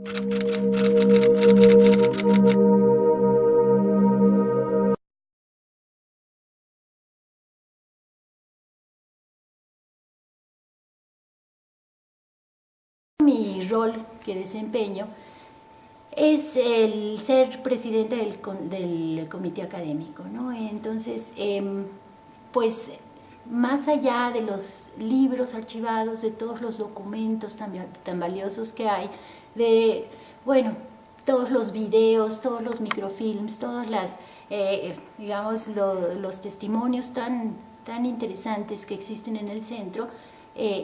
Mi rol que desempeño es el ser presidente del comité académico, ¿no? Entonces, pues más allá de los libros archivados, de todos los documentos tan valiosos que hay, de, bueno, todos los videos, todos los microfilms, todos digamos, los testimonios tan interesantes que existen en el centro,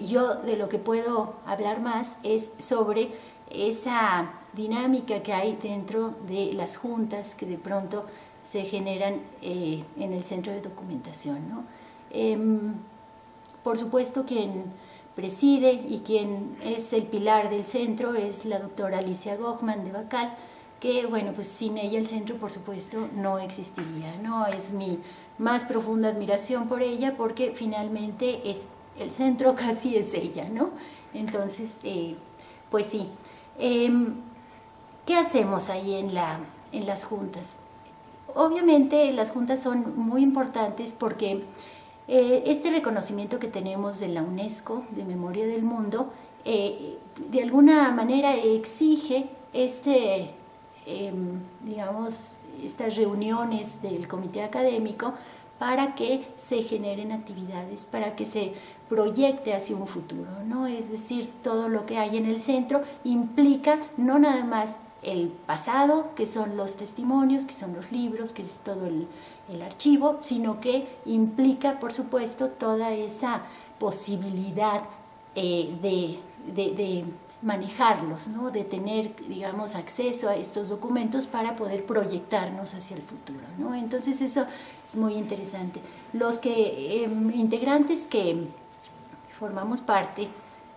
yo de lo que puedo hablar más es sobre esa dinámica que hay dentro de las juntas que de pronto se generan en el centro de documentación, ¿no? Por supuesto, quien preside y quien es el pilar del centro es la doctora Alicia Gochman de Bacal, que bueno, pues sin ella el centro por supuesto no existiría, ¿no? Es mi más profunda admiración por ella porque finalmente es el centro, casi es ella, ¿no? Entonces, pues sí. ¿Qué hacemos ahí en las juntas? Obviamente las juntas son muy importantes porque este reconocimiento que tenemos de la UNESCO, de Memoria del Mundo, de alguna manera exige digamos, estas reuniones del comité académico para que se generen actividades, para que se proyecte hacia un futuro, ¿no? Es decir, todo lo que hay en el centro implica no nada más el pasado, que son los testimonios, que son los libros, que es todo el archivo, sino que implica, por supuesto, toda esa posibilidad de manejarlos, ¿no? De tener, digamos, acceso a estos documentos para poder proyectarnos hacia el futuro, ¿no? Entonces eso es muy interesante. Los integrantes que formamos parte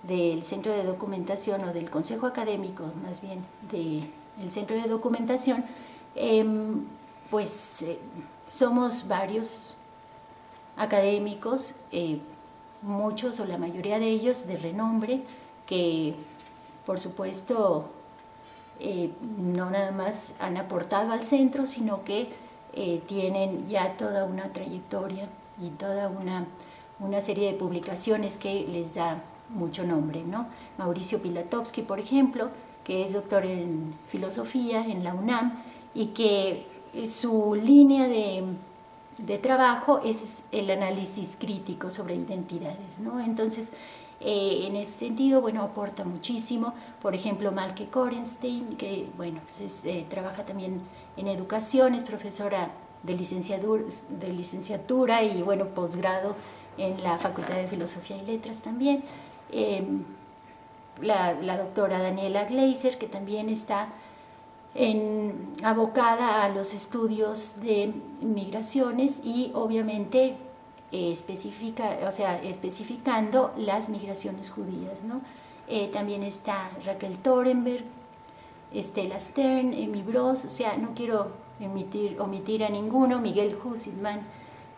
del Centro de Documentación o del Consejo Académico, más bien del Centro de Documentación, pues somos varios académicos, muchos o la mayoría de ellos de renombre, que por supuesto no nada más han aportado al centro, sino que tienen ya toda una trayectoria y toda una serie de publicaciones que les da mucho nombre, ¿no? Mauricio Pilatowski, por ejemplo, que es doctor en filosofía en la UNAM y que su línea de trabajo es el análisis crítico sobre identidades, ¿no? Entonces, en ese sentido, bueno, aporta muchísimo. Por ejemplo, Malke Korenstein, que, bueno, pues trabaja también en educación, es profesora de licenciatura y, bueno, posgrado en la Facultad de Filosofía y Letras también. La doctora Daniela Gleiser, que también está abocada a los estudios de migraciones y obviamente especificando las migraciones judías, ¿no? También está Raquel Torenberg, Estela Stern, Emi Bros, o sea, no quiero omitir a ninguno, Miguel Hussidman,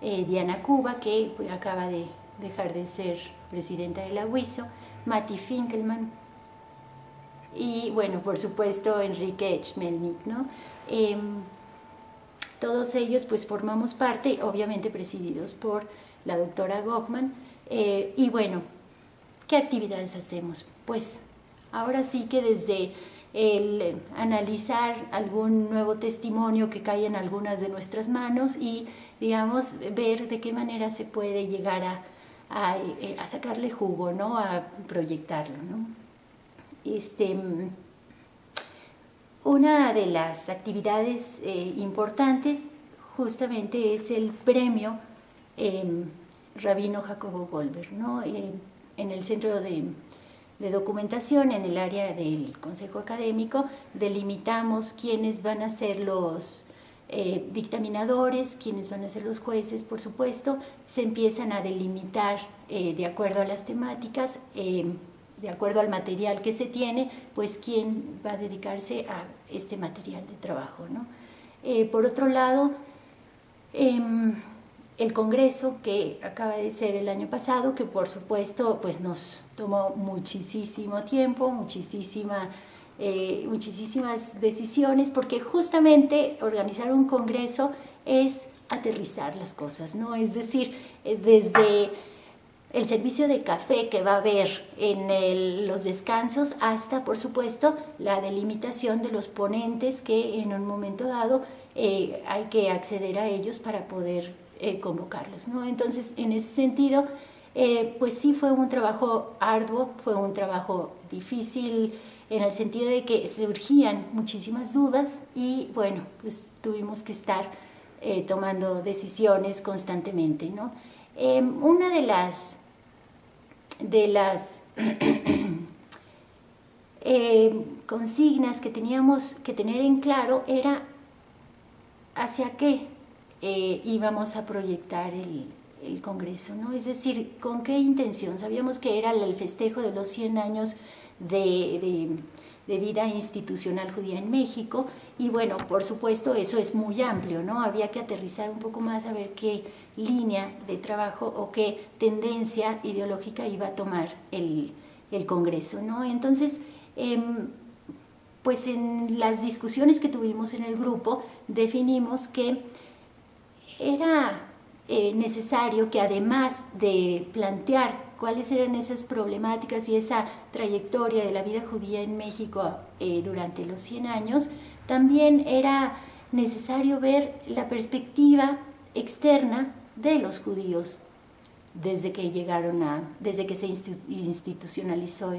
Diana Cuba, que pues, acaba de dejar de ser presidenta de la UISO, Matti Finkelman y, bueno, por supuesto, Enrique Schmelnik, ¿no? Todos ellos pues formamos parte, obviamente presididos por la doctora Gochman, y bueno, ¿qué actividades hacemos? Pues ahora sí que desde el analizar algún nuevo testimonio que cae en algunas de nuestras manos y, digamos, ver de qué manera se puede llegar a sacarle jugo, ¿no? A proyectarlo, ¿no? Una de las actividades importantes justamente es el premio Rabino Jacobo Goldberg, ¿no? En el centro de documentación, en el área del Consejo Académico, delimitamos quiénes van a ser los dictaminadores, quiénes van a ser los jueces, por supuesto, se empiezan a delimitar de acuerdo a las temáticas, de acuerdo al material que se tiene, pues quién va a dedicarse a este material de trabajo, ¿no? Por otro lado, el Congreso que acaba de ser el año pasado, que por supuesto pues nos tomó muchísimo tiempo, muchísima muchísimas decisiones, porque justamente organizar un congreso es aterrizar las cosas, ¿no? Es decir, desde el servicio de café que va a haber en los descansos hasta, por supuesto, la delimitación de los ponentes que en un momento dado hay que acceder a ellos para poder convocarlos, ¿no? Entonces, en ese sentido, pues sí fue un trabajo arduo, fue un trabajo difícil en el sentido de que surgían muchísimas dudas y bueno, pues tuvimos que estar tomando decisiones constantemente, ¿no? Una de las consignas que teníamos que tener en claro era hacia qué íbamos a proyectar el Congreso, ¿no? Es decir, ¿con qué intención? Sabíamos que era el festejo de los 100 años de vida institucional judía en México y bueno, por supuesto eso es muy amplio, ¿no? Había que aterrizar un poco más a ver qué línea de trabajo o qué tendencia ideológica iba a tomar el Congreso, ¿no? Entonces, pues en las discusiones que tuvimos en el grupo definimos que era necesario que además de plantear cuáles eran esas problemáticas y esa trayectoria de la vida judía en México durante los 100 años, también era necesario ver la perspectiva externa de los judíos desde que se institucionalizó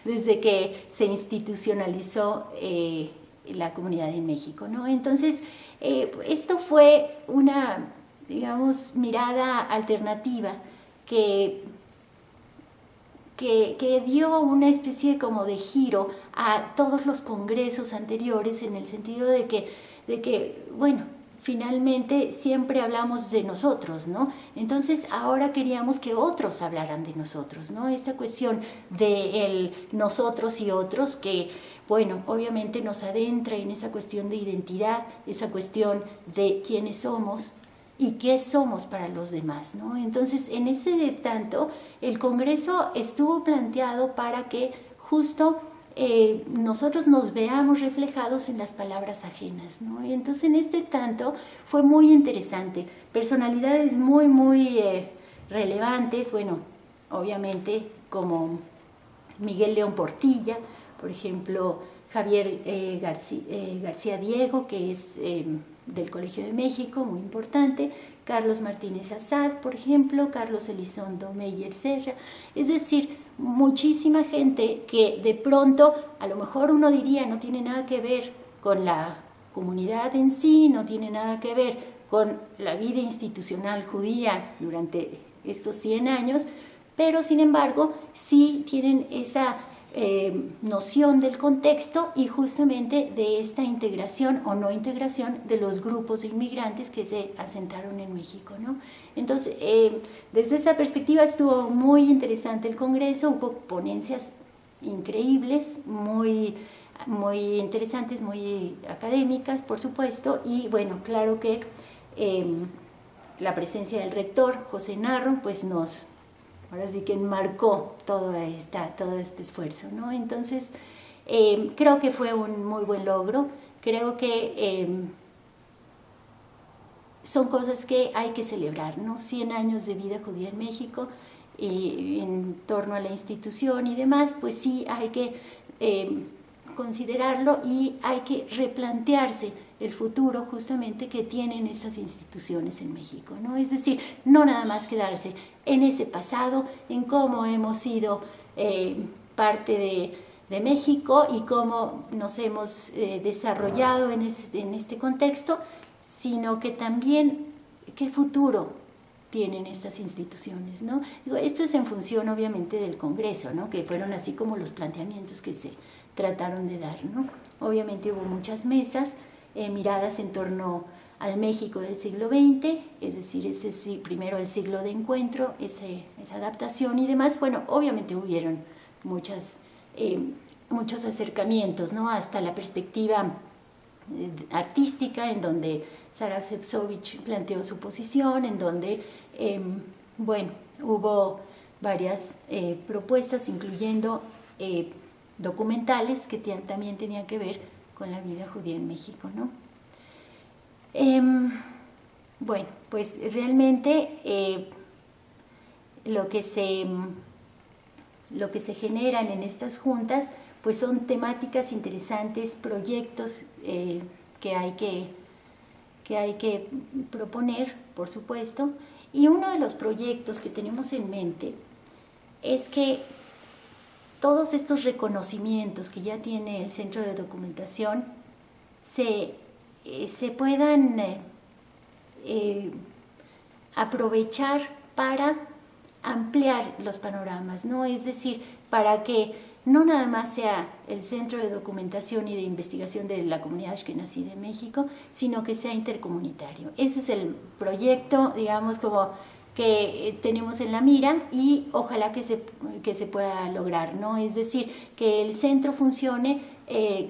desde que se institucionalizó la comunidad en México, ¿no? Entonces, esto fue una, digamos, mirada alternativa que dio una especie como de giro a todos los congresos anteriores en el sentido de que bueno, finalmente siempre hablamos de nosotros, ¿no? Entonces ahora queríamos que otros hablaran de nosotros, ¿no? Esta cuestión de el nosotros y otros que, bueno, obviamente nos adentra en esa cuestión de identidad, esa cuestión de quiénes somos y qué somos para los demás, ¿no? Entonces, en ese tanto, el Congreso estuvo planteado para que justo nosotros nos veamos reflejados en las palabras ajenas, ¿no? Y entonces, en este tanto, fue muy interesante. Personalidades muy, muy relevantes, bueno, obviamente, como Miguel León Portilla, por ejemplo, Javier García Diego, que es del Colegio de México, muy importante, Carlos Martínez Assad, por ejemplo, Carlos Elizondo Meyer Serra, es decir, muchísima gente que de pronto, a lo mejor uno diría, no tiene nada que ver con la comunidad en sí, no tiene nada que ver con la vida institucional judía durante estos 100 años, pero sin embargo sí tienen esa noción del contexto y justamente de esta integración o no integración de los grupos de inmigrantes que se asentaron en México, ¿no? Entonces, desde esa perspectiva estuvo muy interesante el Congreso, hubo ponencias increíbles, muy, muy interesantes, muy académicas, por supuesto, y bueno, claro que la presencia del rector, José Narro, pues ahora sí que enmarcó todo este esfuerzo, ¿no? Entonces, creo que fue un muy buen logro, creo que son cosas que hay que celebrar, ¿no? 100 años de vida judía en México, y en torno a la institución y demás, pues sí hay que considerarlo y hay que replantearse el futuro justamente que tienen estas instituciones en México, ¿no? Es decir, no nada más quedarse en ese pasado, en cómo hemos sido parte de México y cómo nos hemos desarrollado en este contexto, sino que también qué futuro tienen estas instituciones, ¿no? Esto es en función obviamente del Congreso, ¿no? Que fueron así como los planteamientos que se trataron de dar, ¿no? Obviamente hubo muchas mesas, miradas en torno al México del siglo XX, es decir, ese primero el siglo de encuentro, esa adaptación y demás. Bueno, obviamente hubieron muchos acercamientos, ¿no? Hasta la perspectiva artística, en donde Sara Sefcovic planteó su posición, en donde, bueno, hubo varias propuestas, incluyendo documentales que también tenían que ver con la vida judía en México, ¿no? Bueno, pues realmente lo que se generan en estas juntas pues son temáticas interesantes, proyectos que hay que proponer, por supuesto, y uno de los proyectos que tenemos en mente es que todos estos reconocimientos que ya tiene el Centro de Documentación se puedan aprovechar para ampliar los panoramas, ¿no? Es decir, para que no nada más sea el Centro de Documentación y de Investigación de la Comunidad Ashkenazí de México, sino que sea intercomunitario. Ese es el proyecto, digamos, como que tenemos en la mira y ojalá que se pueda lograr, ¿no? Es decir, que el centro funcione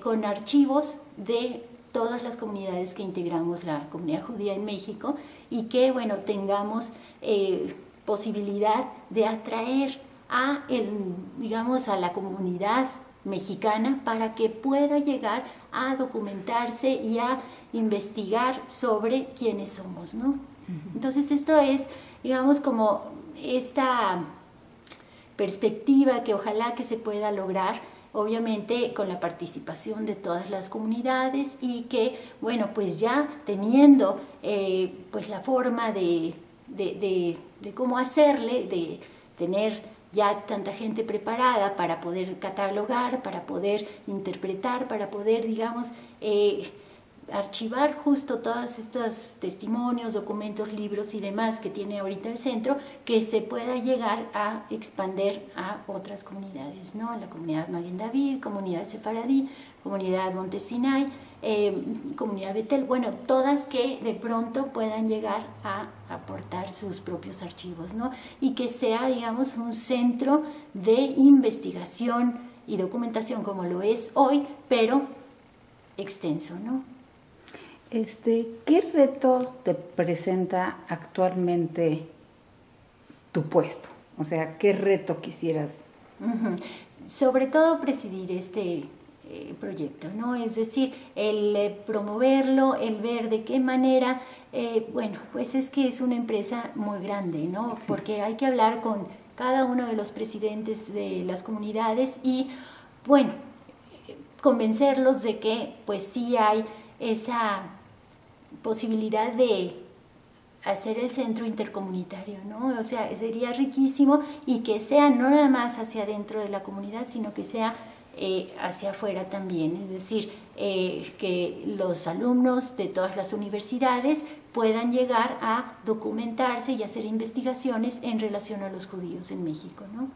con archivos de todas las comunidades que integramos la comunidad judía en México y que, bueno, tengamos posibilidad de atraer a la comunidad mexicana para que pueda llegar a documentarse y a investigar sobre quiénes somos, ¿no? Entonces esto es, digamos, como esta perspectiva que ojalá que se pueda lograr, obviamente con la participación de todas las comunidades y que, bueno, pues ya teniendo pues la forma de cómo hacerle, de tener ya tanta gente preparada para poder catalogar, para poder interpretar, para poder, digamos, archivar justo todos estos testimonios, documentos, libros y demás que tiene ahorita el centro, que se pueda llegar a expandir a otras comunidades, ¿no? La comunidad Maguen David, comunidad Sefaradí, comunidad Monte Sinai, comunidad Betel, bueno, todas que de pronto puedan llegar a aportar sus propios archivos, ¿no? Y que sea, digamos, un centro de investigación y documentación como lo es hoy, pero extenso, ¿no? ¿Qué retos te presenta actualmente tu puesto? O sea, ¿qué reto quisieras? Sobre todo presidir este proyecto, ¿no? Es decir, el promoverlo, el ver de qué manera, bueno, pues es que es una empresa muy grande, ¿no? Sí. Porque hay que hablar con cada uno de los presidentes de las comunidades y, bueno, convencerlos de que pues sí hay esa posibilidad de hacer el centro intercomunitario, ¿no? O sea, sería riquísimo y que sea no nada más hacia adentro de la comunidad, sino que sea hacia afuera también, es decir, que los alumnos de todas las universidades puedan llegar a documentarse y hacer investigaciones en relación a los judíos en México, ¿no?